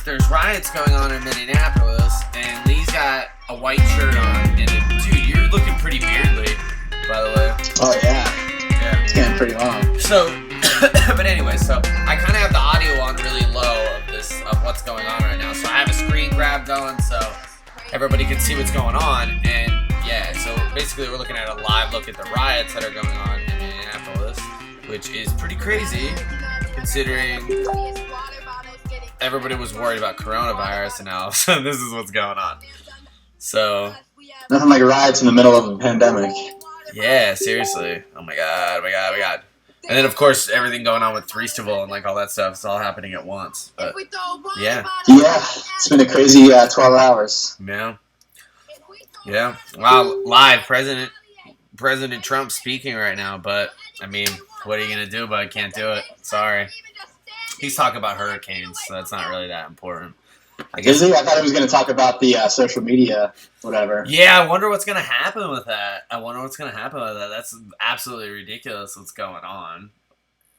there's riots going on in Minneapolis, and Lee's got a white shirt on, and dude, you're looking pretty beardly, by the way. Oh yeah, it's getting pretty long. So, but anyway, so I kind of have the audio on really low of what's going on right now. So I have a screen grab going, so everybody can see what's going on, and yeah, so basically we're looking at a live look at the riots that are going on in Minneapolis, which is pretty crazy, considering everybody was worried about coronavirus, and now this is what's going on. So nothing like riots in the middle of a pandemic. Yeah, seriously. Oh my god. And then, of course, everything going on with Festival and like all that stuff, it's all happening at once. But yeah. Yeah, it's been a crazy 12 hours. Yeah. Wow, live, President Trump speaking right now, but, I mean, what are you going to do, bud? Can't do it. Sorry. He's talking about hurricanes, so that's not really that important. I guess. Is he? I thought he was going to talk about the social media, whatever. Yeah, I wonder what's going to happen with that. That's absolutely ridiculous what's going on.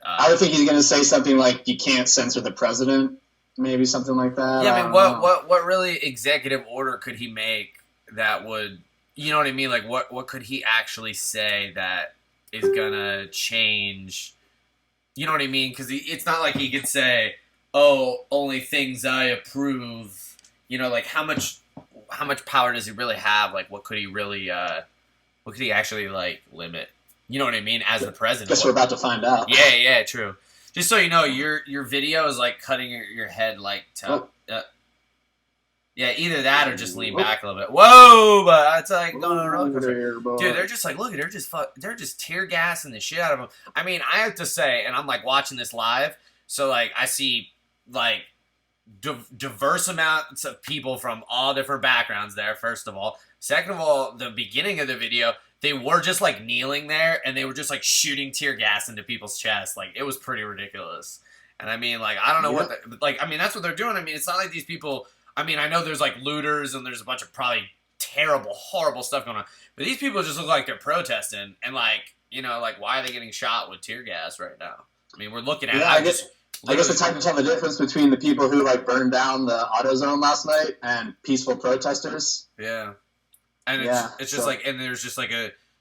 I would think he's going to say something like, you can't censor the president, maybe something like that. Yeah, I mean, what really executive order could he make that would, you know what I mean? Like, what could he actually say that is going to change, you know what I mean? Because it's not like he could say, oh, only things I approve. You know, like how much power does he really have? Like, what could he actually like limit? You know what I mean? As the president, guess we're about to find out. Yeah, true. Just so you know, your video is like cutting your head like to. Yeah, either that or just lean back a little bit. Whoa, but it's like going on a roller coaster. Dude, they're just like, look, they're just tear gassing the shit out of them. I mean, I have to say, and I'm like watching this live, so like I see like diverse amounts of people from all different backgrounds there, first of all. Second of all, the beginning of the video, they were just like kneeling there and they were just like shooting tear gas into people's chests. Like, it was pretty ridiculous. And I mean, like, I don't know I mean, that's what they're doing. I mean, it's not like these people, I mean, I know there's like looters and there's a bunch of probably terrible, horrible stuff going on, but these people just look like they're protesting, and like, you know, like, why are they getting shot with tear gas right now? I mean, we're looking at I guess it's time to tell the difference between the people who like burned down the AutoZone last night and peaceful protesters. Yeah. And it's just like, and there's just like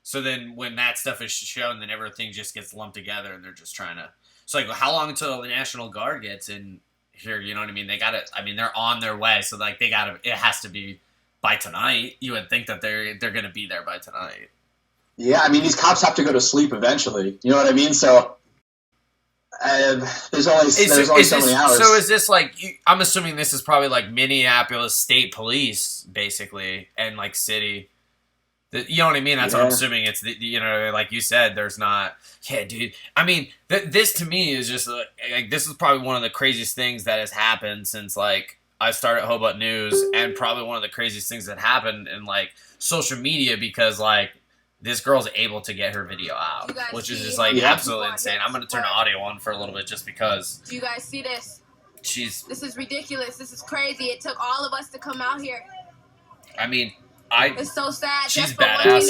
so then when that stuff is shown, then everything just gets lumped together and they're just trying to, it's like, how long until the National Guard gets in here? You know what I mean? They're on their way. So like it has to be by tonight. You would think that they're going to be there by tonight. Yeah. I mean, these cops have to go to sleep eventually. You know what I mean? So there's only so many hours. So is this like, I'm assuming this is probably like Minneapolis State Police, basically, and like city. You know what I mean? That's what I'm assuming. It's, you know, like you said, there's not. Yeah, dude. I mean, this to me is just like, this is probably one of the craziest things that has happened since like I started Hobart News, and probably one of the craziest things that happened in like social media, because like, this girl's able to get her video out, which is just like absolutely insane. I'm going to turn the audio on for a little bit just because. Do you guys see this? This is ridiculous. This is crazy. It took all of us to come out here. I mean, it's so sad. She's badass.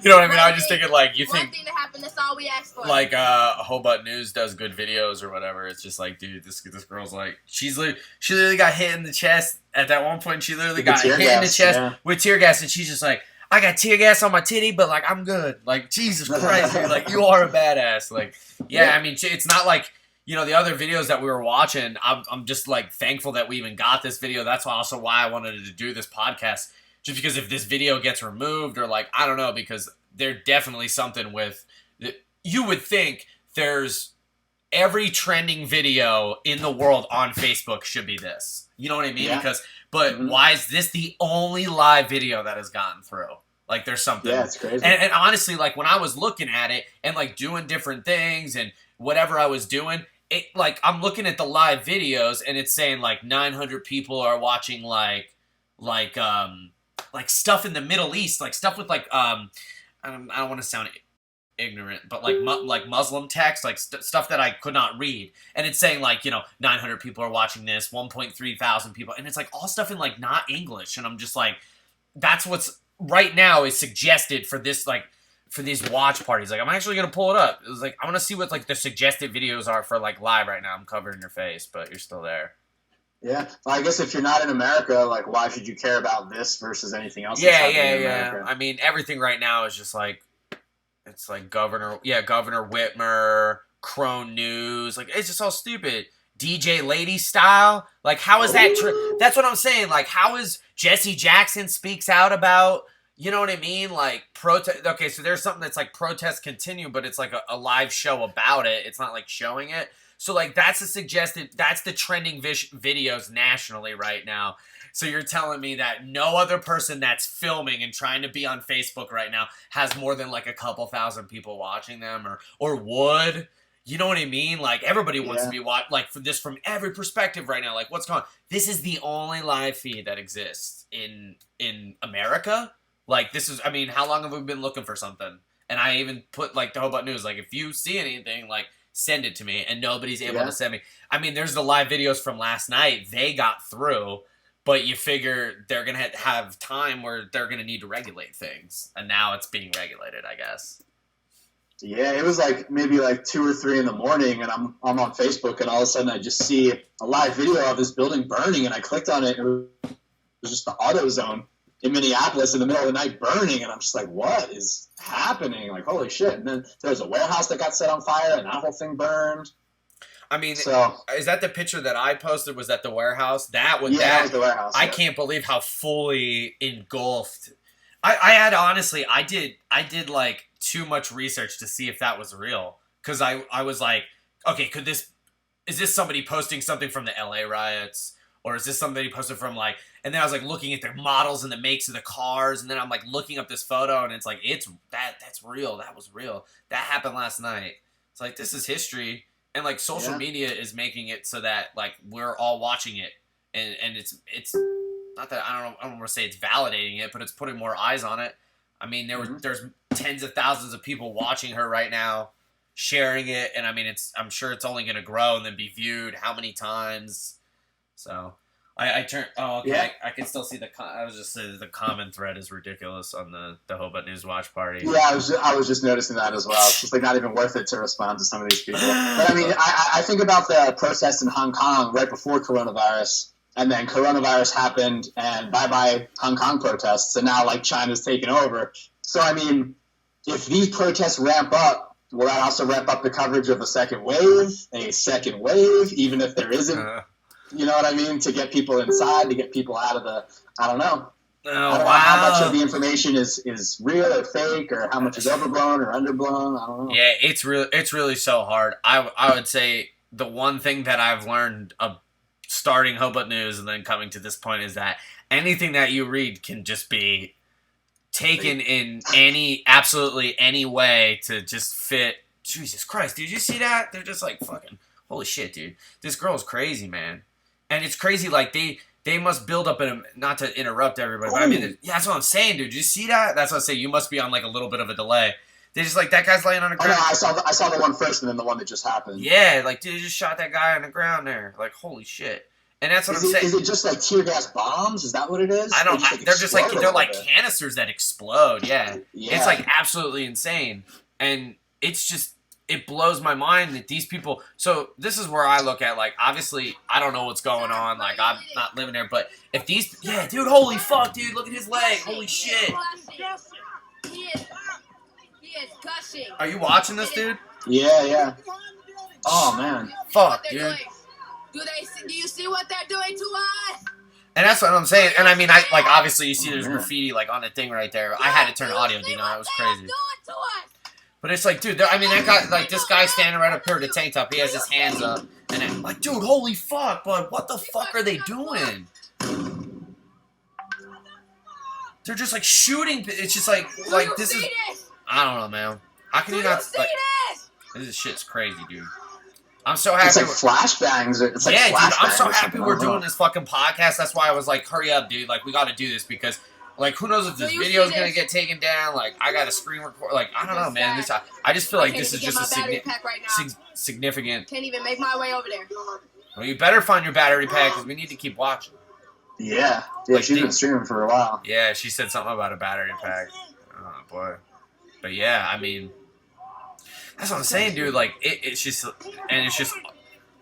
You know what I mean? I was just thinking, like, you think. One thing to happen, that's all we asked for. Like, Hobart News does good videos or whatever. It's just like, dude, this girl's like, she literally got hit in the chest at that one point. She literally got hit in the chest with tear gas, and she's just like, I got tear gas on my titty, but like, I'm good. Like, Jesus Christ, dude, like, you are a badass. Like, yeah, I mean, it's not like, you know, the other videos that we were watching. I'm just like thankful that we even got this video. That's also why I wanted to do this podcast. Just because if this video gets removed, or like, I don't know, because there's definitely something with, you would think there's every trending video in the world on Facebook should be this. You know what I mean? Yeah. But why is this the only live video that has gotten through? Like, there's something. Yeah, it's crazy. And honestly, like, when I was looking at it and like doing different things and whatever I was doing, it, like, I'm looking at the live videos and it's saying like 900 people are watching like stuff in the Middle East, like stuff with like I don't want to sound ignorant, but like Muslim text, like stuff that I could not read, and it's saying like, you know, 900 people are watching this, 1.3 thousand people, and it's like all stuff in like not English, and I'm just like, that's what's right now is suggested for this, like, for these watch parties. Like, I'm actually gonna pull it up. It was like, I want to see what like the suggested videos are for like live right now. I'm covering your face, but you're still there. Yeah. Well, I guess if you're not in America, like, why should you care about this versus anything else? Yeah, that's happening in yeah. America? I mean, everything right now is just like, it's like Governor Whitmer, Crone News. Like, it's just all stupid. DJ Lady style. Like, how is that true? That's what I'm saying. Like, how is Jesse Jackson speaks out about, you know what I mean? Like, protest. Okay, so there's something that's like protest continue, but it's like a live show about it. It's not like showing it. So, like, that's the trending videos nationally right now. So you're telling me that no other person that's filming and trying to be on Facebook right now has more than like a couple thousand people watching them or would? You know what I mean? Like, everybody wants to be watched, like, for this from every perspective right now. Like, what's going on? This is the only live feed that exists in America. Like, this is, I mean, how long have we been looking for something? And I even put, like, the Hobart News, like, if you see anything, like, send it to me, and nobody's able to send me. I mean, there's the live videos from last night. They got through, but you figure they're going to have time where they're going to need to regulate things. And now it's being regulated, I guess. Yeah, it was like maybe like 2 or 3 in the morning, and I'm on Facebook, and all of a sudden I just see a live video of this building burning, and I clicked on it, and it was just the AutoZone in Minneapolis in the middle of the night burning, and I'm just like, what is happening? Like, holy shit. And then there was a warehouse that got set on fire, and that whole thing burned. I mean, so is that the picture that I posted? Was that the warehouse? That was the warehouse. I can't believe how fully engulfed. I had, honestly, I did like too much research to see if that was real. Because I was like, okay, is this somebody posting something from the LA riots? Or is this somebody posted from, like, and then I was like looking at the models and the makes of the cars, and then I'm like looking up this photo, and it's like, that's real. That was real. That happened last night. It's like, this is history. And like social media is making it so that like we're all watching it. And it's not that I don't want to say it's validating it, but it's putting more eyes on it. I mean, there's tens of thousands of people watching her right now, sharing it, and I mean, I'm sure it's only going to grow and then be viewed how many times. So I turned. Oh, okay. Yeah. I can still see I was just saying the comment thread is ridiculous on the Hobart News Watch Party. Yeah, I was just noticing that as well. It's just like not even worth it to respond to some of these people. But I mean, I think about the protests in Hong Kong right before coronavirus. And then coronavirus happened, and bye-bye Hong Kong protests, and now, like, China's taken over. So, I mean, if these protests ramp up, will that also ramp up the coverage of a second wave, even if there isn't, you know what I mean, to get people inside, to get people out of the, I don't know. Oh, I don't know how much of the information is real or fake, or how much is overblown or underblown. I don't know. Yeah, it's really so hard. I would say the one thing that I've learned starting Hobart News and then coming to this point is that anything that you read can just be taken in absolutely any way to just fit. Jesus Christ, did you see that? They're just like, fucking, holy shit, dude. This girl's crazy, man. And it's crazy, like, they must build up not to interrupt everybody, but I mean, that's what I'm saying, dude. Did you see that? That's what I say. You must be on, like, a little bit of a delay. They just, like, that guy's laying on the ground. Oh, no, I saw the one first and then the one that just happened. Yeah, like, dude, they just shot that guy on the ground there. Like, holy shit. And that's what I'm saying. Is it just, like, tear gas bombs? Is that what it is? I don't know. They're like canisters that explode, yeah. It's, like, absolutely insane. And it's just, it blows my mind that these people, so this is where I look at, like, obviously, I don't know what's going on. Like, I'm not living there, but if these, yeah, dude, holy fuck, dude, look at his leg. Holy shit. Are you watching this, dude? Yeah. Oh, man. Fuck, dude. Do you see what they're doing to us? And that's what I'm saying. And I mean, obviously you see there's graffiti, like, on the thing right there. I had to turn audio, you know, that was crazy. But it's like, dude, I mean, that guy, like, this guy standing right up here with a tank top, he has his hands up. And I'm like, dude, holy fuck, but what the fuck are they doing? They're just, like, shooting. It's just like this is, I don't know, man. How can you not, like, this shit's crazy, dude. I'm so happy. It's like flashbangs. It's like yeah, flashbangs, dude, I'm so happy we're doing this fucking podcast. That's why I was like, hurry up, dude. Like, we got to do this because, like, who knows if this video is going to get taken down. Like, I got a screen record. Like, I don't know, man. I just feel like this is just a significant. Can't even make my way over there. Well, you better find your battery pack because we need to keep watching. Yeah, like, she's been streaming for a while. Yeah, she said something about a battery pack. Oh, boy. But, yeah, I mean, that's what I'm saying, dude. Like, it's just, and it's just,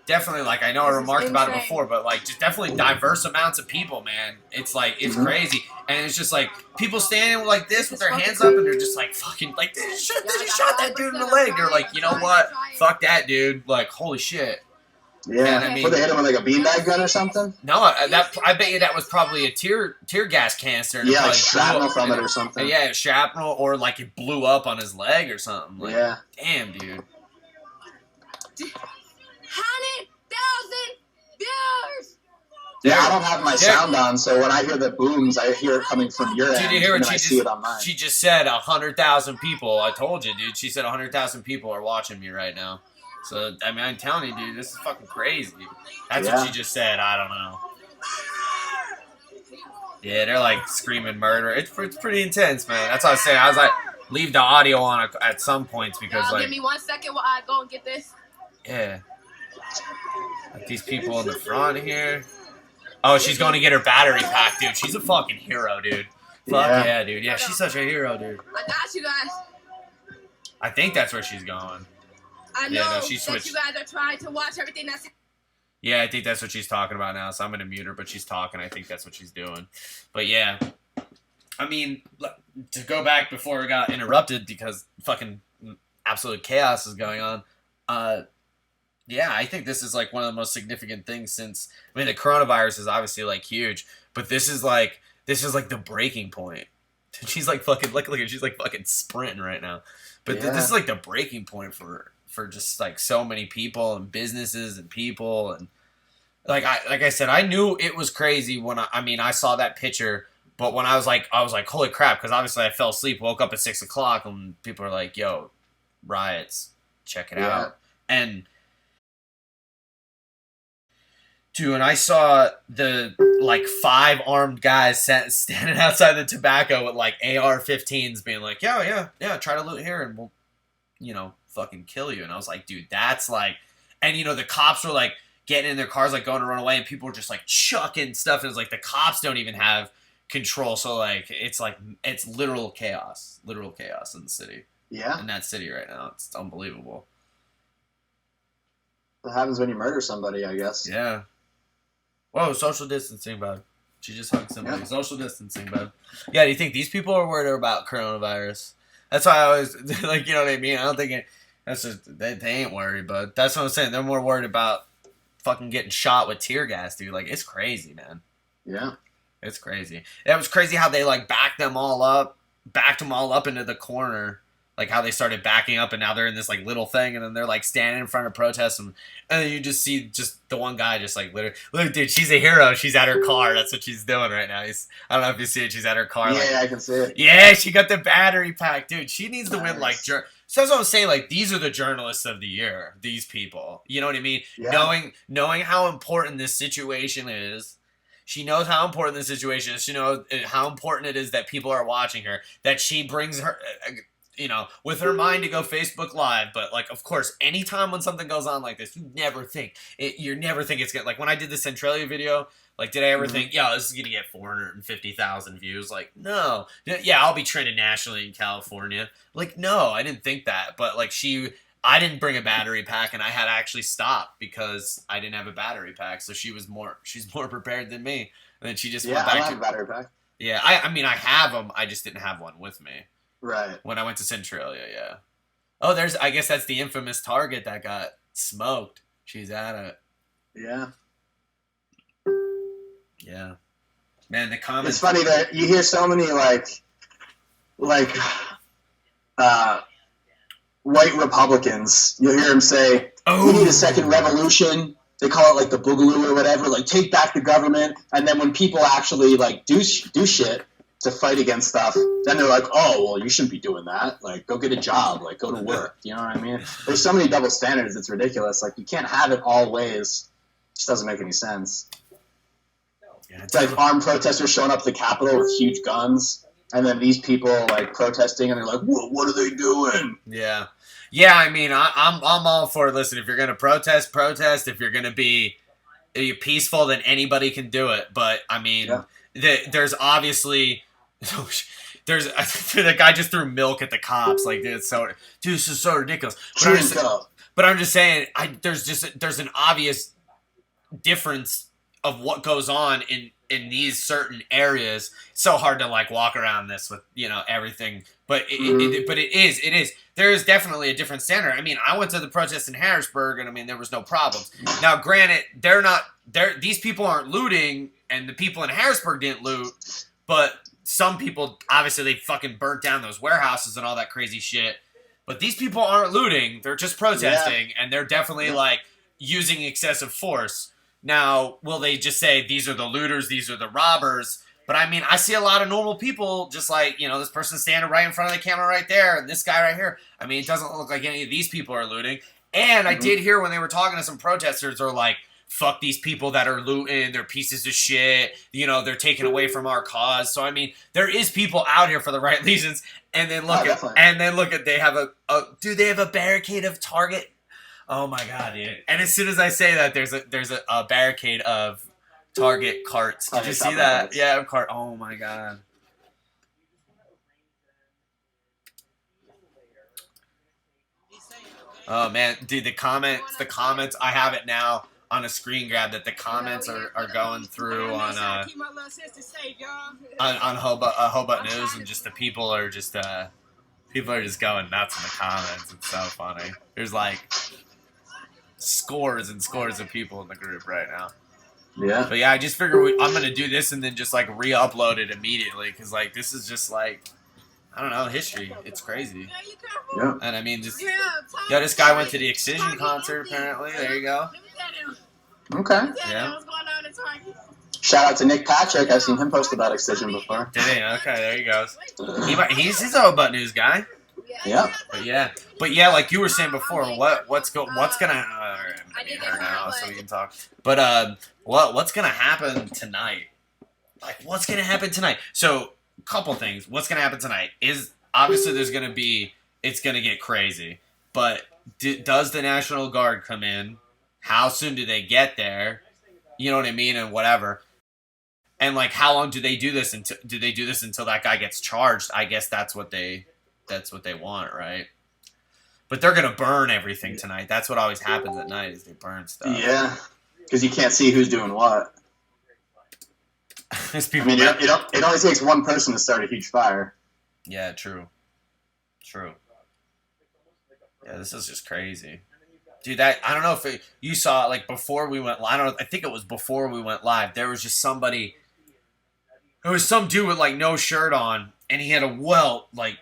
definitely, like, I know I remarked about it before, but, like, just definitely diverse amounts of people, man. It's, like, it's crazy. And it's just, like, people standing like this with their hands up, and they're just, like, fucking, like, they just shot that dude in the leg. They're like, you know what? Fuck that dude. Like, holy shit. Yeah, and I mean, what, they hit him with like a beanbag gun or something? No, I bet you that was probably a tear gas canister. Yeah, like shrapnel from it or something. Yeah, shrapnel, or like it blew up on his leg or something. Like, yeah. Damn, dude. 100,000 viewers. Yeah, I don't have my sound on, so when I hear the booms, I hear it coming from your end. Did you hear what I see it on mine. She just said 100,000 people. I told you, dude. She said 100,000 people are watching me right now. So, I mean, I'm telling you, dude, this is fucking crazy. That's what she just said. I don't know. Yeah, they're like screaming murder. It's pretty intense, man. That's what I was saying. I was like, leave the audio on at some points because, like... Give me 1 second while I go and get this. Yeah. Like these people in the front here. Oh, she's going to get her battery pack, dude. She's a fucking hero, dude. Fuck yeah, dude. Yeah, she's such a hero, dude. I got you guys. I think that's where she's going. I know that you guys are trying to watch everything that's... Yeah, I think that's what she's talking about now, so I'm going to mute her, but she's talking. I think that's what she's doing. But yeah. I mean, to go back before we got interrupted because fucking absolute chaos is going on, yeah, I think this is like one of the most significant things since... I mean, the coronavirus is obviously like huge, but this is like the breaking point. She's like fucking... Look at she's like fucking sprinting right now. But this is like the breaking point for just like so many people and businesses and people, and like I said, I knew it was crazy when I saw that picture, but when I was like holy crap, because obviously I fell asleep, woke up at 6 o'clock, and people are like, yo, riots, check it out. And dude, and I saw the like 5 armed guys standing outside the tobacco with like AR-15s being like, yeah, try to loot here and we'll, fucking kill you. And I was like, dude, that's like, and the cops were like getting in their cars, like going to run away, and people were just like chucking stuff. And it's like the cops don't even have control. So like, it's literal chaos in the city. Yeah. In that city right now. It's unbelievable. What happens when you murder somebody, I guess. Yeah. Whoa, social distancing, bud. She just hugged somebody. Yeah. Social distancing, bud. Yeah, do you think these people are worried about coronavirus? That's why I always, like, you know what I mean? I don't think that's just, they ain't worried, but that's what I'm saying. They're more worried about fucking getting shot with tear gas, dude. Like, it's crazy, man. Yeah. It's crazy. It was crazy how they, like, backed them all up into the corner. Like, how they started backing up, and now they're in this, like, little thing, and then they're, like, standing in front of protests, and then you just see just the one guy just, like, literally, look, dude, she's a hero. She's at her car. That's what she's doing right now. I don't know if you see it. She's at her car. Yeah, like, I can see it. Yeah, she got the battery pack. Dude, she needs to win, like, so that's what I'm saying. Like, these are the journalists of the year. These people. You know what I mean? Yeah. Knowing how important this situation is. She knows how important this situation is. She knows how important it is that people are watching her. That she brings her... with her mind to go Facebook Live, but, like, of course, anytime when something goes on like this, you never think it's gonna, like, when I did the Centralia video, like, did I ever think, this is gonna get 450,000 views? Like, no. Yeah, I'll be trending nationally in California. Like, no, I didn't think that, but, like, I didn't bring a battery pack, and I had to actually stop because I didn't have a battery pack, so she's more prepared than me, and then she just went back I have a battery pack. Yeah, I mean, I have them, I just didn't have one with me. Right. When I went to Centralia, yeah. Oh, I guess that's the infamous Target that got smoked. She's at it. Yeah. Yeah. Man, the comments... It's funny that you hear so many, like, white Republicans. You'll hear them say, we need a second revolution. They call it, like, the Boogaloo or whatever. Like, take back the government. And then when people actually, like, do shit... to fight against stuff, then they're like, oh, well, you shouldn't be doing that. Like, go get a job. Like, go to work. You know what I mean? There's so many double standards. It's ridiculous. Like, you can't have it all ways. It just doesn't make any sense. Yeah, it's like armed protesters showing up at the Capitol with huge guns, and then these people, like, protesting, and they're like, what are they doing? Yeah. Yeah, I mean, I'm all for it. Listen, if you're going to protest. If you're going to be peaceful, then anybody can do it. But, I mean, there's obviously... the guy just threw milk at the cops. Like, dude, this is so ridiculous. But I'm just saying, there's an obvious difference of what goes on in these certain areas. It's so hard to like walk around this with everything, but it is. There is definitely a different standard. I mean, I went to the protest in Harrisburg, and I mean there was no problems. Now, granted, these people aren't looting, and the people in Harrisburg didn't loot, but some people obviously they fucking burnt down those warehouses and all that crazy shit. But these people aren't looting; they're just protesting, and they're definitely like using excessive force. Now, will they just say, these are the looters, these are the robbers? But, I mean, I see a lot of normal people just like, this person standing right in front of the camera right there, and this guy right here. I mean, it doesn't look like any of these people are looting. And I did hear when they were talking to some protesters, they're like, fuck these people that are looting, they're pieces of shit, they're taking away from our cause. So, I mean, there is people out here for the right reasons. And then look they have they have a barricade of Target. Oh my god, dude! And as soon as I say that, there's a barricade of Target carts. Did you see that? Yeah, cart. Oh my god. Oh man, dude, the comments. I have it now on a screen grab that the comments are going through on Hobart News, and just the people are just going nuts in the comments. It's so funny. There's like scores and scores of people in the group right now. Yeah. But yeah, I just figured I'm gonna do this and then just like re-upload it immediately because like this is just like I don't know history. It's crazy. Yeah. And I mean just this guy went to the Excision concert apparently. There you go. Okay. Yeah. Shout out to Nick Patrick. I've seen him post about Excision before. Did he? Okay, there he goes. He's a Butt News guy. Yeah. But yeah, like you were saying before, what's gonna I need her now so we can talk. But what's gonna happen tonight? Like what's gonna happen tonight? So a couple things. What's gonna happen tonight is obviously it's gonna get crazy. But does the National Guard come in? How soon do they get there? You know what I mean, and whatever. And like how long do they do this until that guy gets charged? I guess that's what they want, right? But they're gonna burn everything tonight. That's what always happens at night is they burn stuff. Yeah, because you can't see who's doing what. It only takes one person to start a huge fire. Yeah, true. Yeah, this is just crazy, dude. I don't know if you saw it, like before we went live. I think it was before we went live. There was just somebody. There was some dude with like no shirt on, and he had a welt like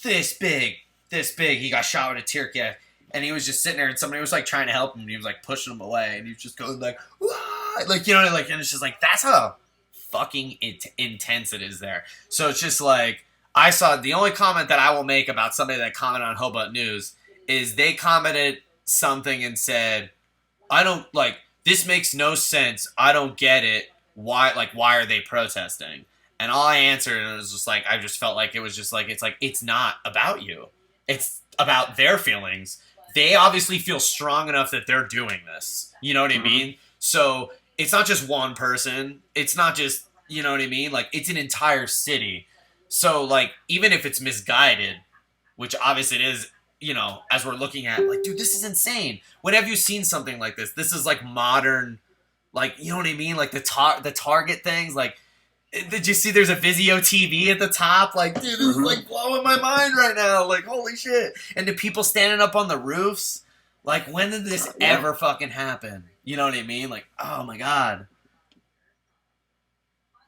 this big. He got shot with a tear gas, and he was just sitting there, and somebody was like trying to help him, and he was like pushing him away, and he was just going like, wah! Like and it's just like that's how fucking intense it is there. So it's just like I saw the only comment that I will make about somebody that commented on Hobart News is they commented something and said, "I don't like this makes no sense. I don't get it. Why are they protesting?" And all I answered, and it was just like I just felt like it was just like it's not about you. It's about their feelings. They obviously feel strong enough that they're doing this. You know what I mean? So it's not just one person. It's not just, you know what I mean? Like, it's an entire city. So, like, even if it's misguided, which obviously it is, as we're looking at, like, dude, this is insane. When have you seen something like this? This is, like, modern, like, you know what I mean? Like, the Target things, like, did you see there's a Vizio TV at the top? Like, dude, this is like blowing my mind right now. Like, holy shit. And the people standing up on the roofs. Like, when did this ever fucking happen? You know what I mean? Like, oh my God.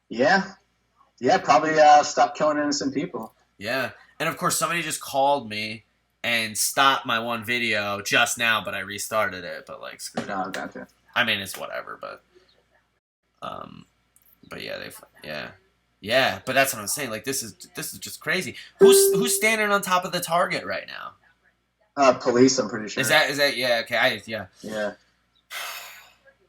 Yeah. Yeah, probably stop killing innocent people. Yeah. And of course, somebody just called me and stopped my one video just now, but I restarted it. But like, screw it. Oh, gotcha. I mean, it's whatever, but yeah, but that's what I'm saying. Like, this is just crazy. Who's standing on top of the Target right now? Police, I'm pretty sure. Is that yeah? Okay, Yeah.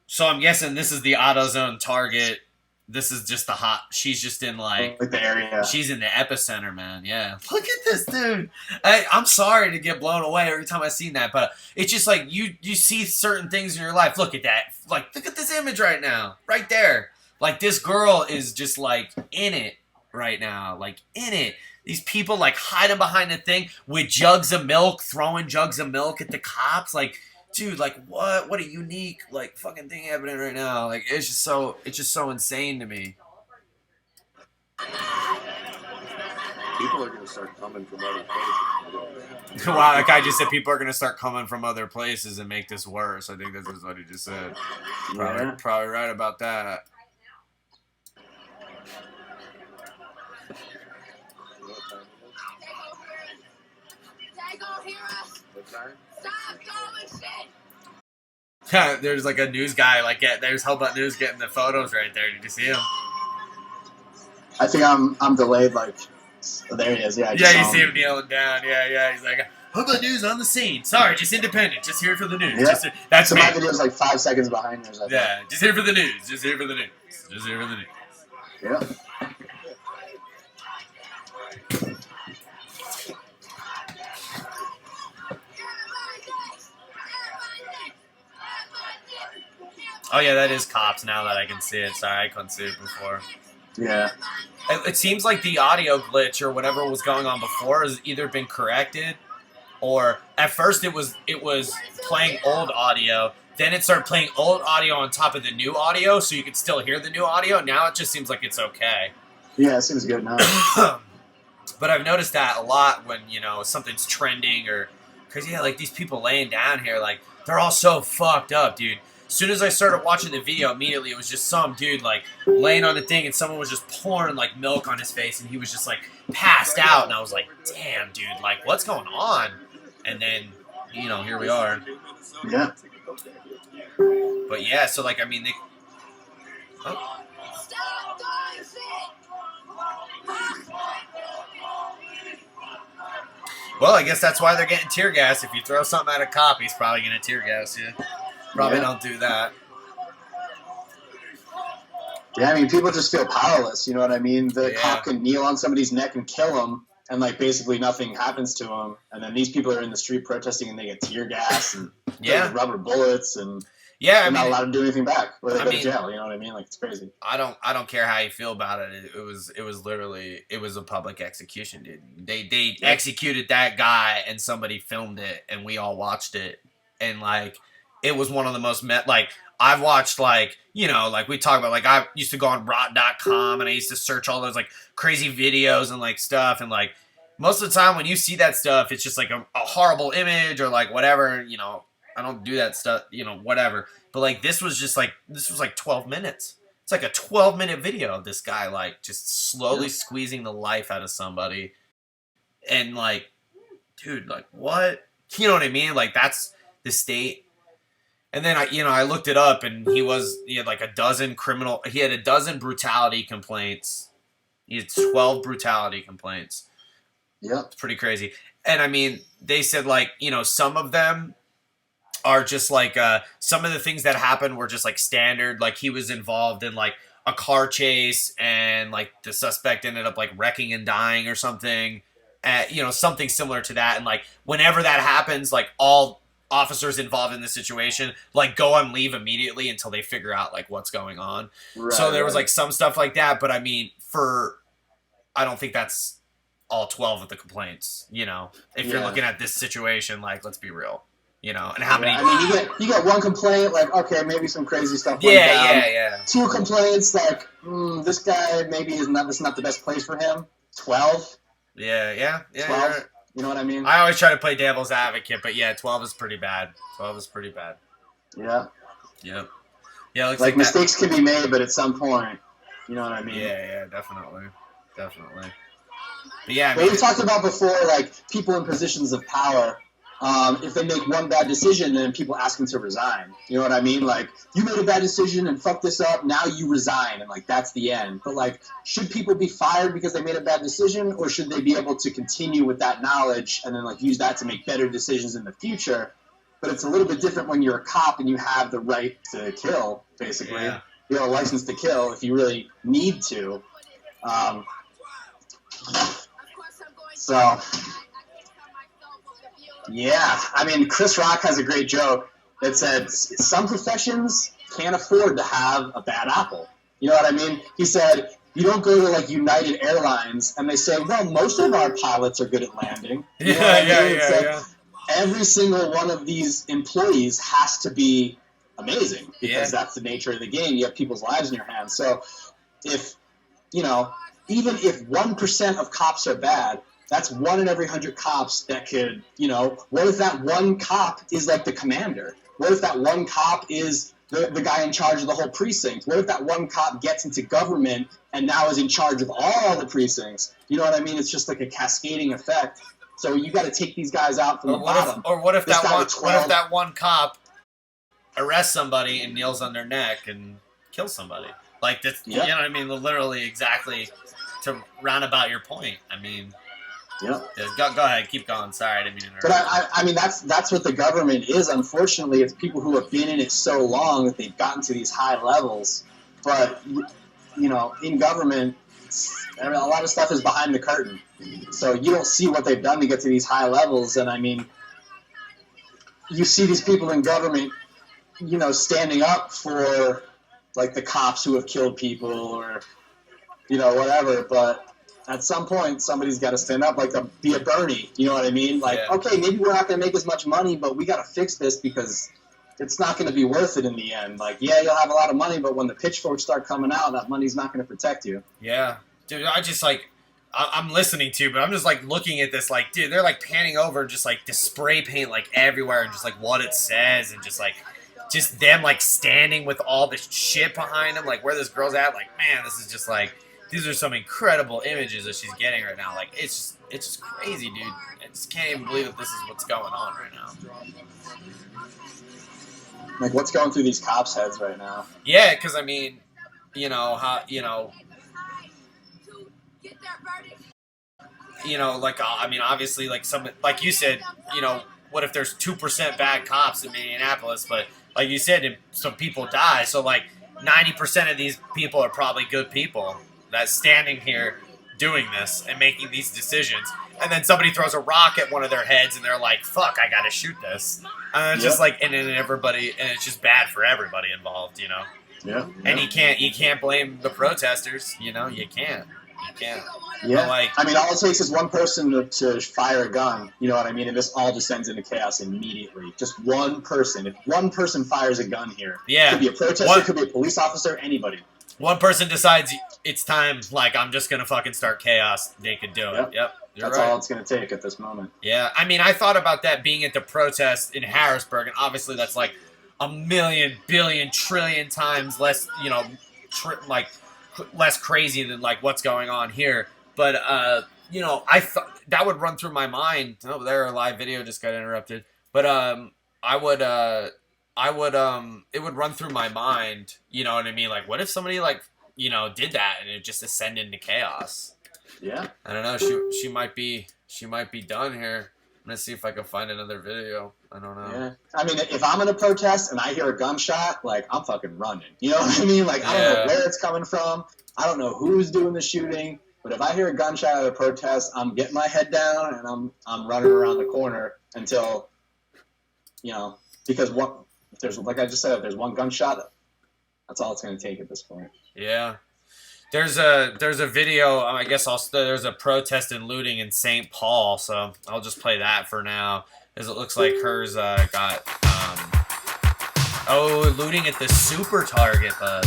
So I'm guessing this is the AutoZone Target. This is just she's just in like the area. She's in the epicenter, man. Yeah. Look at this dude. I'm sorry to get blown away every time I seen that, but it's just like you see certain things in your life. Look at that. Like, look at this image right now, right there. Like, this girl is just like in it right now, like in it. These people like hiding behind the thing with jugs of milk, throwing jugs of milk at the cops. Like, dude, like what a unique like fucking thing happening right now. Like it's just so insane to me. People are going to start coming from other places. Wow, that guy just said people are going to start coming from other places and make this worse. I think that's what he just said. Probably right about that. There's like a news guy, like there's Hellbutt News getting the photos right there. Did you see him? I think I'm delayed. Like, oh, there he is. Yeah. You see him kneeling down. Yeah. He's like, Hellbutt News on the scene. Sorry, just independent. Just here for the news. Yeah. That's me. My video's like 5 seconds behind yours. Yeah. Just here for the news. Just here for the news. Yeah. Oh yeah, that is cops now that I can see it. Sorry, I couldn't see it before. Yeah. It seems like the audio glitch or whatever was going on before has either been corrected, or at first it was playing old audio. Then it started playing old audio on top of the new audio, so you could still hear the new audio. Now it just seems like it's okay. Yeah, it seems good now. But I've noticed that a lot when something's trending or because like these people laying down here, like they're all so fucked up, dude. As soon as I started watching the video, immediately it was just some dude like laying on the thing and someone was just pouring like milk on his face and he was just like passed out and I was like, damn, dude, like what's going on? And then, here we are. Yeah. But yeah, so like, I mean, they... Oh. Well, I guess that's why they're getting tear gas. If you throw something at a cop, he's probably going to tear gas you. Probably don't do that. Yeah, I mean, people just feel powerless. You know what I mean? The cop can kneel on somebody's neck and kill them, and like basically nothing happens to them. And then these people are in the street protesting, and they get tear gas and rubber bullets, and they're not allowed to do anything back, or they go to jail. You know what I mean? Like it's crazy. I don't care how you feel about it. It was literally a public execution, dude. They executed that guy, and somebody filmed it, and we all watched it, and like. It was one of the most like I've watched like like we talk about like I used to go on rot.com and I used to search all those like crazy videos and like stuff and like most of the time when you see that stuff it's just like a horrible image or like whatever I don't do that stuff whatever but like this was like 12 minutes. It's like a 12-minute video of this guy like just slowly squeezing the life out of somebody and like dude like what you know what I mean like that's the state. And then I looked it up, and he had like a dozen brutality complaints. He had 12 brutality complaints. Yeah, it's pretty crazy. And I mean, they said like some of them are just like some of the things that happened were just like standard. Like he was involved in like a car chase, and like the suspect ended up like wrecking and dying or something. Something similar to that. And like whenever that happens, like all officers involved in the situation like go on leave immediately until they figure out like what's going on. Right, so there was like some stuff like that, but I mean I don't think that's all 12 of the complaints, if you're looking at this situation, like let's be real, and how many. I mean, you get one complaint, like okay, maybe some crazy stuff. Yeah. 2 complaints, like this guy maybe this is not the best place for him. 12. Yeah. 12. You know what I mean? I always try to play devil's advocate, but yeah, 12 is pretty bad. Yeah. Yep. Yeah, it looks like mistakes can be made, but at some point, you know what I mean? Yeah, definitely. But yeah, we talked about before, like people in positions of power. If they make one bad decision, then people ask them to resign. You know what I mean? Like, you made a bad decision and fucked this up, now you resign, and, like, that's the end. But, like, should people be fired because they made a bad decision, or should they be able to continue with that knowledge and then, like, use that to make better decisions in the future? But it's a little bit different when you're a cop and you have the right to kill, basically. Yeah. You have a license to kill if you really need to. Yeah, I mean, Chris Rock has a great joke that said some professions can't afford to have a bad apple. You know what I mean? He said, You don't go to like United Airlines and they say, well, most of our pilots are good at landing. You know what I mean? Yeah. Every single one of these employees has to be amazing because that's the nature of the game. You have people's lives in your hands. So if, you know, even if 1% of cops are bad, that's 1 in every 100 cops that could, you know, what if that one cop is like the commander? What if that one cop is the guy in charge of the whole precinct? What if that one cop gets into government and now is in charge of all the precincts? You know what I mean? It's just like a cascading effect. So you got to take these guys out from the bottom. What if that one cop arrests somebody and kneels on their neck and kills somebody? Like this, you know what I mean? Literally, exactly to round about your point. I mean, go ahead, keep going. Sorry, I didn't mean to interrupt. But I mean, that's what the government is. Unfortunately, it's people who have been in it so long that they've gotten to these high levels. But you know, in government, a lot of stuff is behind the curtain, so you don't see what they've done to get to these high levels. And I mean, you see these people in government, you know, standing up for like the cops who have killed people or, you know, whatever. But at some point, somebody's got to stand up, like be a Bernie. You know what I mean? Like, okay, maybe we're not going to make as much money, but we got to fix this because it's not going to be worth it in the end. Like, yeah, you'll have a lot of money, but when the pitchforks start coming out, that money's not going to protect you. Yeah. Dude, I just, like, I'm listening to, but I'm just, like, looking at this, like, dude, they're, like, panning over just, like, the spray paint, like, everywhere and just, like, what it says and just, like, just them, like, standing with all this shit behind them, like, where this girl's at. Like, man, this is just, like, these are some incredible images that she's getting right now. Like, it's just crazy, dude. I just can't even believe that this is what's going on right now. Like, what's going through these cops' heads right now? Yeah, because, I mean, you know, how, you know, like, I mean, obviously, like, like you said, you know, what if there's 2% bad cops in Minneapolis, but like you said, some people die, so, like, 90% of these people are probably good people that's standing here doing this and making these decisions, and then somebody throws a rock at one of their heads, and they're like, fuck, I gotta shoot this. And it's just like, and then everybody, and it's just bad for everybody involved, you know? Yeah. And you can't blame the protesters, you know? You can't. Yeah. But like, I mean, all it takes is one person to fire a gun, you know what I mean? And this all descends into chaos immediately. Just one person. If one person fires a gun here, it could be a protester, it could be a police officer, anybody. One person decides it's time, like, I'm just going to fucking start chaos, they could do it. Yep. That's all it's going to take at this moment. Yeah. I mean, I thought about that being at the protest in Harrisburg, and obviously that's like a million, billion, trillion times less, you know, less crazy than, like, what's going on here. But, you know, I thought that would run through my mind. Oh, there, a live video just got interrupted. But, it would run through my mind, you know what I mean? Like, what if somebody, like, you know, did that and it just ascended into chaos? Yeah. I don't know. She might be done here. I'm gonna see if I can find another video. I don't know. Yeah. I mean, if I'm in a protest and I hear a gunshot, like, I'm fucking running. You know what I mean? Like, I don't know where it's coming from. I don't know who's doing the shooting. But if I hear a gunshot at a protest, I'm getting my head down and I'm running around the corner until, you know, because if there's, like I just said, if there's one gunshot, that's all it's going to take at this point. Yeah. There's a video, I guess there's a protest and looting in St. Paul, so I'll just play that for now, as it looks like hers got, looting at the Super Target, bud.